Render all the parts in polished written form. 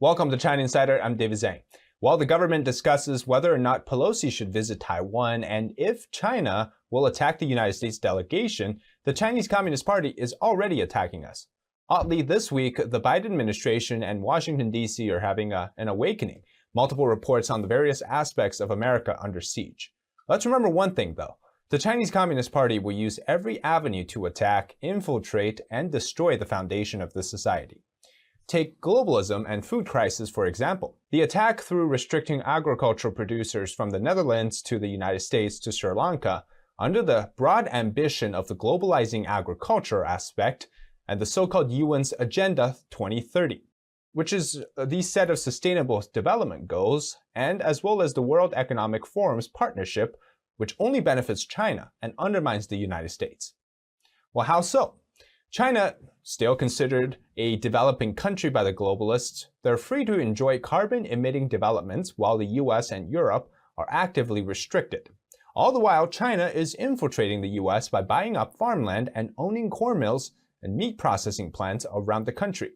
Welcome to China Insider, I'm David Zhang. While the government discusses whether or not Pelosi should visit Taiwan and if China will attack the United States delegation, the Chinese Communist Party is already attacking us. Oddly, this week, the Biden administration and Washington, D.C. are having an awakening. Multiple reports on the various aspects of America under siege. Let's remember one thing, though. The Chinese Communist Party will use every avenue to attack, infiltrate, and destroy the foundation of this society. Take globalism and food crisis, for example. The attack through restricting agricultural producers from the Netherlands to the United States to Sri Lanka under the broad ambition of the globalizing agriculture aspect and the so-called UN's Agenda 2030, which is the set of sustainable development goals, and as well as the World Economic Forum's partnership, which only benefits China and undermines the United States. Well, how so? China, still considered a developing country by the globalists, they're free to enjoy carbon-emitting developments while the US and Europe are actively restricted. All the while, China is infiltrating the US by buying up farmland and owning corn mills and meat processing plants around the country.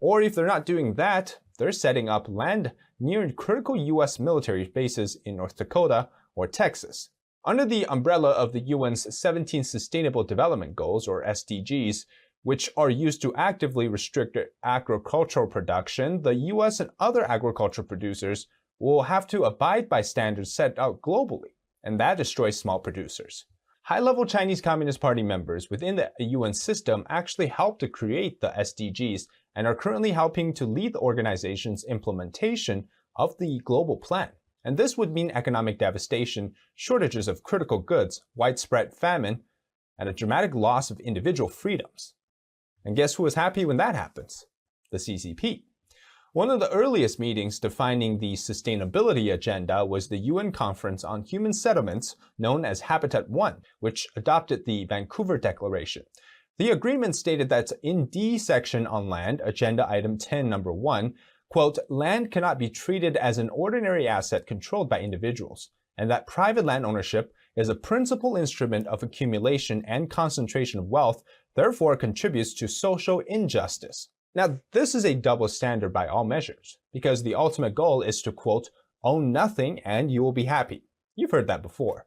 Or if they're not doing that, they're setting up land near critical US military bases in North Dakota or Texas. Under the umbrella of the UN's 17 Sustainable Development Goals, or SDGs, which are used to actively restrict agricultural production, the US and other agricultural producers will have to abide by standards set out globally, and that destroys small producers. High-level Chinese Communist Party members within the UN system actually helped to create the SDGs and are currently helping to lead the organization's implementation of the global plan. And this would mean economic devastation, shortages of critical goods, widespread famine, and a dramatic loss of individual freedoms. And guess who is happy when that happens? The CCP. One of the earliest meetings defining the sustainability agenda was the UN Conference on Human Settlements, known as Habitat 1, which adopted the Vancouver Declaration. The agreement stated that in D section on land, Agenda Item 10, Number 1, quote, land cannot be treated as an ordinary asset controlled by individuals, and that private land ownership is a principal instrument of accumulation and concentration of wealth, therefore contributes to social injustice. Now, this is a double standard by all measures, because the ultimate goal is to, quote, own nothing and you will be happy. You've heard that before.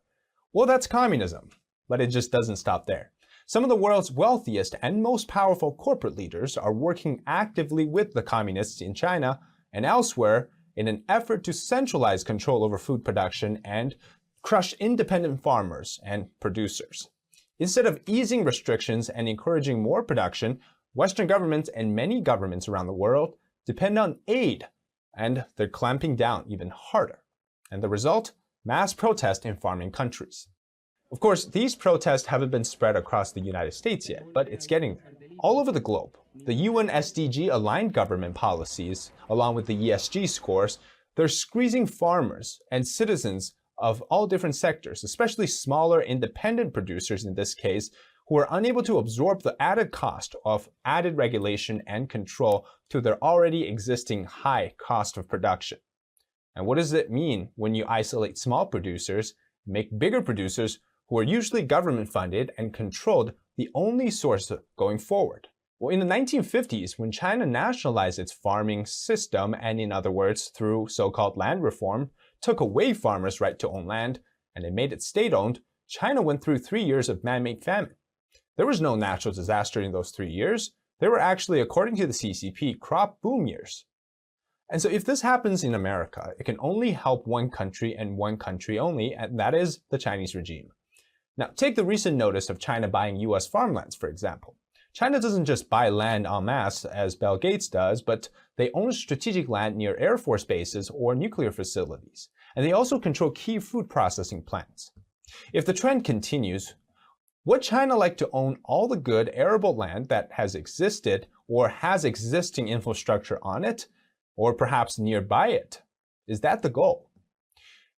Well, that's communism, but it just doesn't stop there. Some of the world's wealthiest and most powerful corporate leaders are working actively with the communists in China and elsewhere in an effort to centralize control over food production and crush independent farmers and producers. Instead of easing restrictions and encouraging more production, Western governments and many governments around the world depend on aid, and they're clamping down even harder. And the result? Mass protest in farming countries. Of course, these protests haven't been spread across the United States yet, but it's getting there. All over the globe, the UN SDG-aligned government policies, along with the ESG scores, they're squeezing farmers and citizens of all different sectors, especially smaller independent producers in this case, who are unable to absorb the added cost of added regulation and control to their already existing high cost of production. And what does it mean when you isolate small producers, make bigger producers who are usually government-funded and controlled the only source going forward? Well, in the 1950s, when China nationalized its farming system, and in other words, through so-called land reform, took away farmers' right to own land, and it made it state-owned, China went through 3 years of man-made famine. There was no natural disaster in those 3 years. They were actually, according to the CCP, crop boom years. And so if this happens in America, it can only help one country and one country only, and that is the Chinese regime. Now, take the recent notice of China buying US farmlands, for example. China doesn't just buy land en masse, as Bill Gates does, but they own strategic land near Air Force bases or nuclear facilities. And they also control key food processing plants. If the trend continues, would China like to own all the good arable land that has existed or has existing infrastructure on it, or perhaps nearby it? Is that the goal?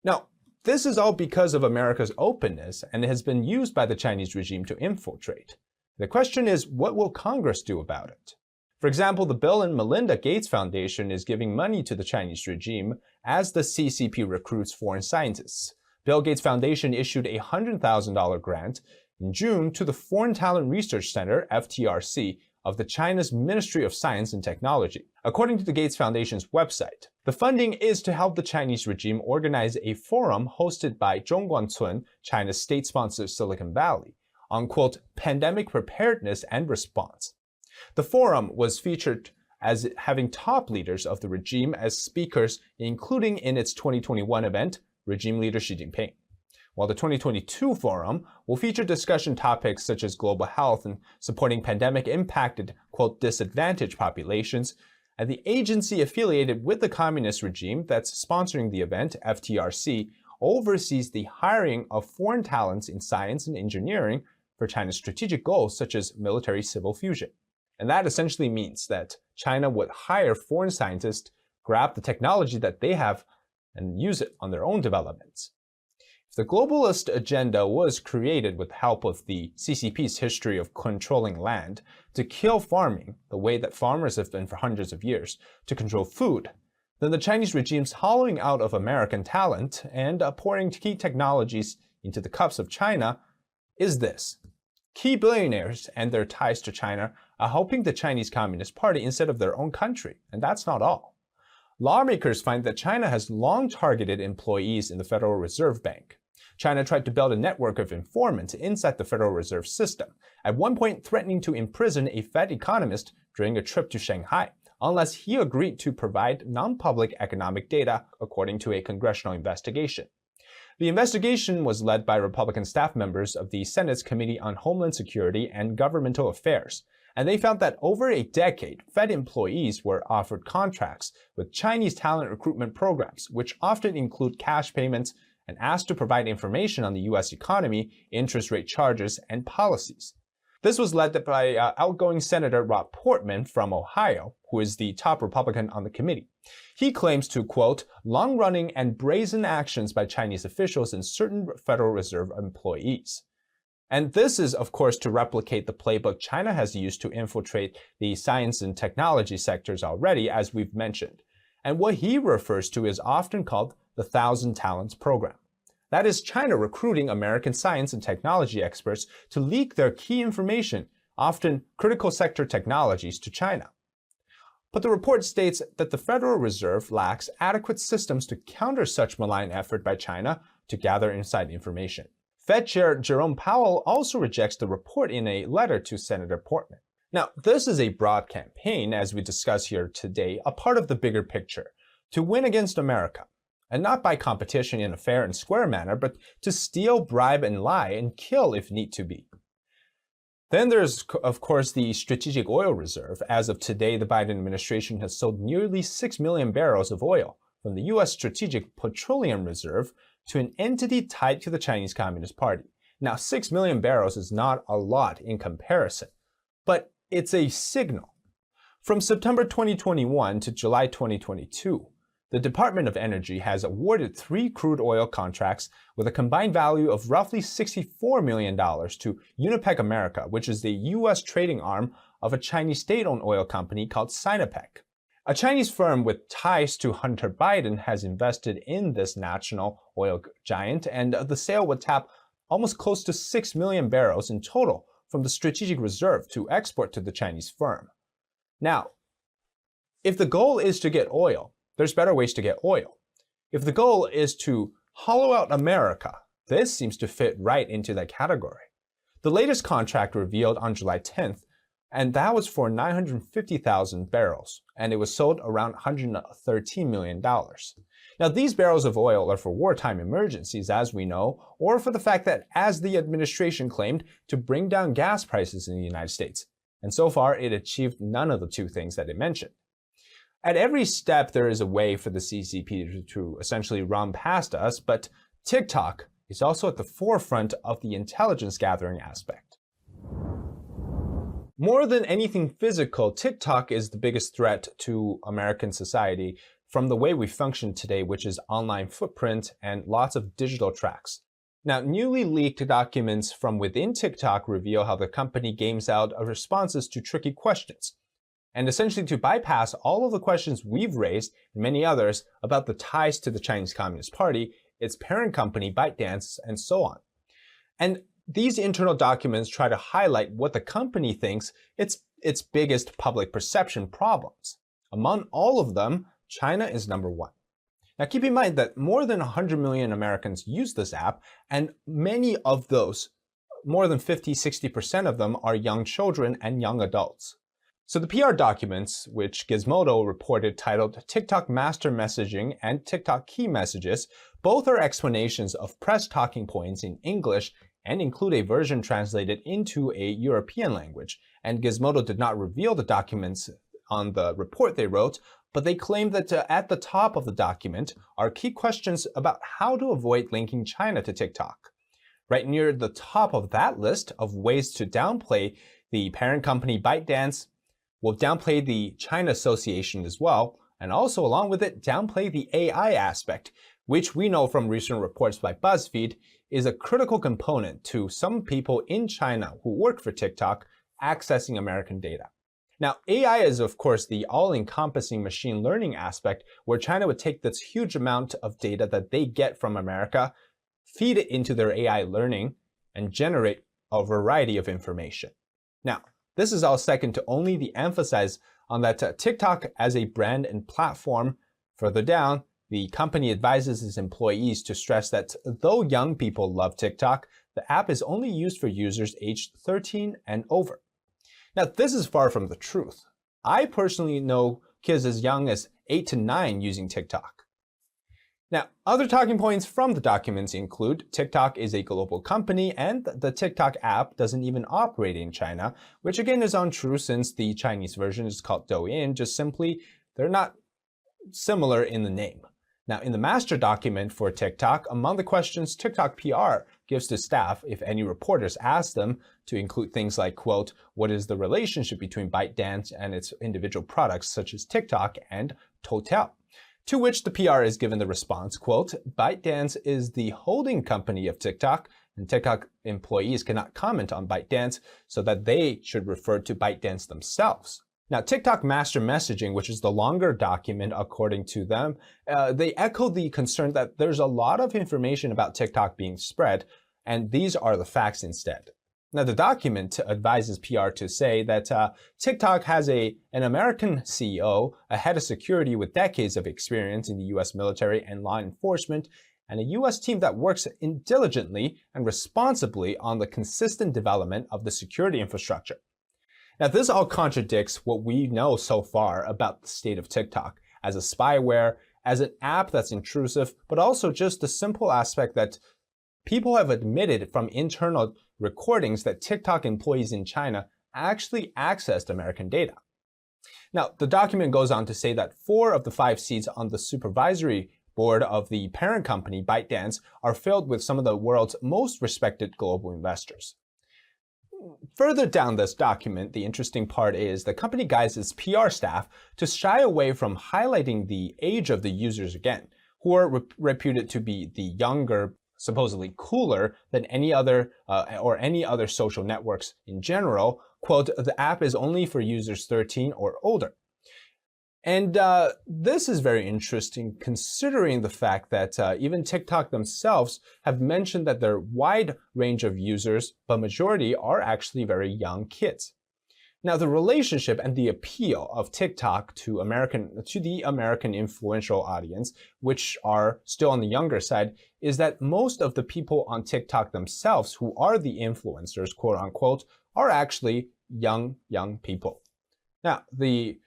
Now, this is all because of America's openness, and it has been used by the Chinese regime to infiltrate. The question is, what will Congress do about it? For example, the Bill and Melinda Gates Foundation is giving money to the Chinese regime as the CCP recruits foreign scientists. Bill Gates Foundation issued a $100,000 grant in June to the Foreign Talent Research Center, FTRC, of the China's Ministry of Science and Technology. According to the Gates Foundation's website, the funding is to help the Chinese regime organize a forum hosted by Zhongguancun, China's state-sponsored Silicon Valley, on, quote, pandemic preparedness and response. The forum was featured as having top leaders of the regime as speakers, including in its 2021 event, regime leader Xi Jinping. While the 2022 forum will feature discussion topics such as global health and supporting pandemic-impacted, quote, disadvantaged populations, and the agency affiliated with the communist regime that's sponsoring the event, FTRC, oversees the hiring of foreign talents in science and engineering for China's strategic goals such as military-civil fusion. And that essentially means that China would hire foreign scientists, grab the technology that they have, and use it on their own developments. If the globalist agenda was created with the help of the CCP's history of controlling land to kill farming the way that farmers have been for hundreds of years to control food, then the Chinese regime's hollowing out of American talent and pouring key technologies into the cups of China is this. Key billionaires and their ties to China are helping the Chinese Communist Party instead of their own country, and that's not all. Lawmakers find that China has long targeted employees in the Federal Reserve Bank. China tried to build a network of informants inside the Federal Reserve System, at one point threatening to imprison a Fed economist during a trip to Shanghai, unless he agreed to provide non-public economic data, according to a congressional investigation. The investigation was led by Republican staff members of the Senate's Committee on Homeland Security and Governmental Affairs, and they found that over a decade, Fed employees were offered contracts with Chinese talent recruitment programs, which often include cash payments, and asked to provide information on the U.S. economy, interest rate charges, and policies. This was led by outgoing Senator Rob Portman from Ohio, who is the top Republican on the committee. He claims to, quote, long-running and brazen actions by Chinese officials and certain Federal Reserve employees. And this is, of course, to replicate the playbook China has used to infiltrate the science and technology sectors already, as we've mentioned. And what he refers to is often called the 1,000 Talents Program. That is China recruiting American science and technology experts to leak their key information, often critical sector technologies, to China. But the report states that the Federal Reserve lacks adequate systems to counter such malign effort by China to gather inside information. Fed Chair Jerome Powell also rejects the report in a letter to Senator Portman. Now, this is a broad campaign, as we discuss here today, a part of the bigger picture, to win against America. And not by competition in a fair and square manner, but to steal, bribe, and lie, and kill if need to be. Then there's, of course, the strategic oil reserve. As of today, the Biden administration has sold nearly 6 million barrels of oil from the U.S. Strategic Petroleum Reserve to an entity tied to the Chinese Communist Party. Now, 6 million barrels is not a lot in comparison, but it's a signal. From September 2021 to July 2022, the Department of Energy has awarded 3 crude oil contracts with a combined value of roughly $64 million to Unipec America, which is the U.S. trading arm of a Chinese state-owned oil company called Sinopec. A Chinese firm with ties to Hunter Biden has invested in this national oil giant, and the sale would tap almost close to 6 million barrels in total from the strategic reserve to export to the Chinese firm. Now, if the goal is to get oil, there's better ways to get oil. If the goal is to hollow out America, this seems to fit right into that category. The latest contract revealed on July 10th, and that was for 950,000 barrels, and it was sold around $113 million. Now, these barrels of oil are for wartime emergencies, as we know, or for the fact that, as the administration claimed, to bring down gas prices in the United States. And so far, it achieved none of the two things that it mentioned. At every step, there is a way for the CCP to essentially run past us, but TikTok is also at the forefront of the intelligence gathering aspect. More than anything physical, TikTok is the biggest threat to American society from the way we function today, which is online footprint and lots of digital tracks. Now, newly leaked documents from within TikTok reveal how the company games out responses to tricky questions, and essentially to bypass all of the questions we've raised and many others about the ties to the Chinese Communist Party, its parent company ByteDance, and so on. And these internal documents try to highlight what the company thinks its its biggest public perception problems. Among all of them, China is number one. Now keep in mind that more than 100 million Americans use this app, and many of those, more than 50-60% of them, are young children and young adults. So the PR documents, which Gizmodo reported titled TikTok Master Messaging and TikTok Key Messages, both are explanations of press talking points in English and include a version translated into a European language. And Gizmodo did not reveal the documents on the report they wrote, but they claim that at the top of the document are key questions about how to avoid linking China to TikTok. Right near the top of that list of ways to downplay the parent company ByteDance, will downplay the China Association as well, and also along with it, downplay the AI aspect, which we know from recent reports by BuzzFeed is a critical component to some people in China who work for TikTok accessing American data. Now, AI is of course the all-encompassing machine learning aspect where China would take this huge amount of data that they get from America, feed it into their AI learning, and generate a variety of information. Now, this is all second to only the emphasis on that TikTok as a brand and platform. Further down, the company advises its employees to stress that though young people love TikTok, the app is only used for users aged 13 and over. Now, this is far from the truth. I personally know kids as young as 8 to 9 using TikTok. Now, other talking points from the documents include TikTok is a global company and the TikTok app doesn't even operate in China, which again is untrue since the Chinese version is called Douyin, just simply they're not similar in the name. Now, in the master document for TikTok, among the questions TikTok PR gives to staff if any reporters ask them to include things like, quote, what is the relationship between ByteDance and its individual products such as TikTok and Total? To which the PR is given the response, quote, ByteDance is the holding company of TikTok, and TikTok employees cannot comment on ByteDance, so that they should refer to ByteDance themselves. Now, TikTok Master Messaging, which is the longer document according to them, they echo the concern that there's a lot of information about TikTok being spread, and these are the facts instead. Now, the document advises PR to say that TikTok has an American CEO, a head of security with decades of experience in the US military and law enforcement, and a US team that works diligently and responsibly on the consistent development of the security infrastructure. Now, this all contradicts what we know so far about the state of TikTok as a spyware, as an app that's intrusive, but also just the simple aspect that people have admitted from internal recordings that TikTok employees in China actually accessed American data. Now, the document goes on to say that 4 of the 5 seats on the supervisory board of the parent company, ByteDance, are filled with some of the world's most respected global investors. Further down this document, the interesting part is the company guides its PR staff to shy away from highlighting the age of the users again, who are reputed to be the younger, supposedly cooler than any other social networks in general. Quote, the app is only for users 13 or older. And this is very interesting considering the fact that even TikTok themselves have mentioned that their wide range of users, but majority are actually very young kids. Now, the relationship and the appeal of TikTok to the American influential audience, which are still on the younger side, is that most of the people on TikTok themselves who are the influencers, quote unquote, are actually young people. Now, the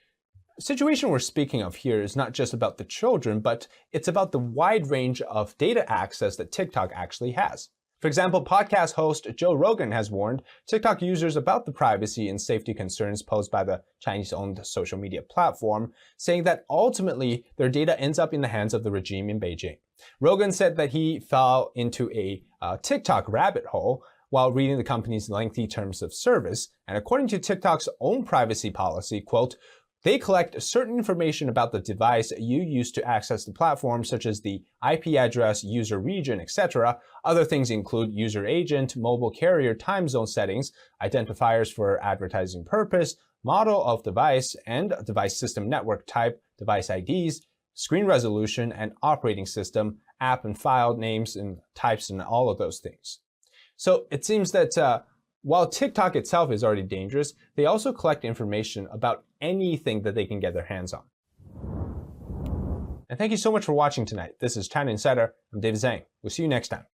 situation we're speaking of here is not just about the children, but it's about the wide range of data access that TikTok actually has. For example, podcast host Joe Rogan has warned TikTok users about the privacy and safety concerns posed by the Chinese-owned social media platform, saying that ultimately their data ends up in the hands of the regime in Beijing. Rogan said that he fell into a TikTok rabbit hole while reading the company's lengthy terms of service, and according to TikTok's own privacy policy, quote, they collect certain information about the device you use to access the platform, such as the IP address, user region, etc. Other things include user agent, mobile carrier time zone settings, identifiers for advertising purpose, model of device, and device system network type, device IDs, screen resolution, and operating system, app and file names and types, and all of those things. So it seems that While TikTok itself is already dangerous, they also collect information about anything that they can get their hands on. And thank you so much for watching tonight. This is China Insider. I'm David Zhang. We'll see you next time.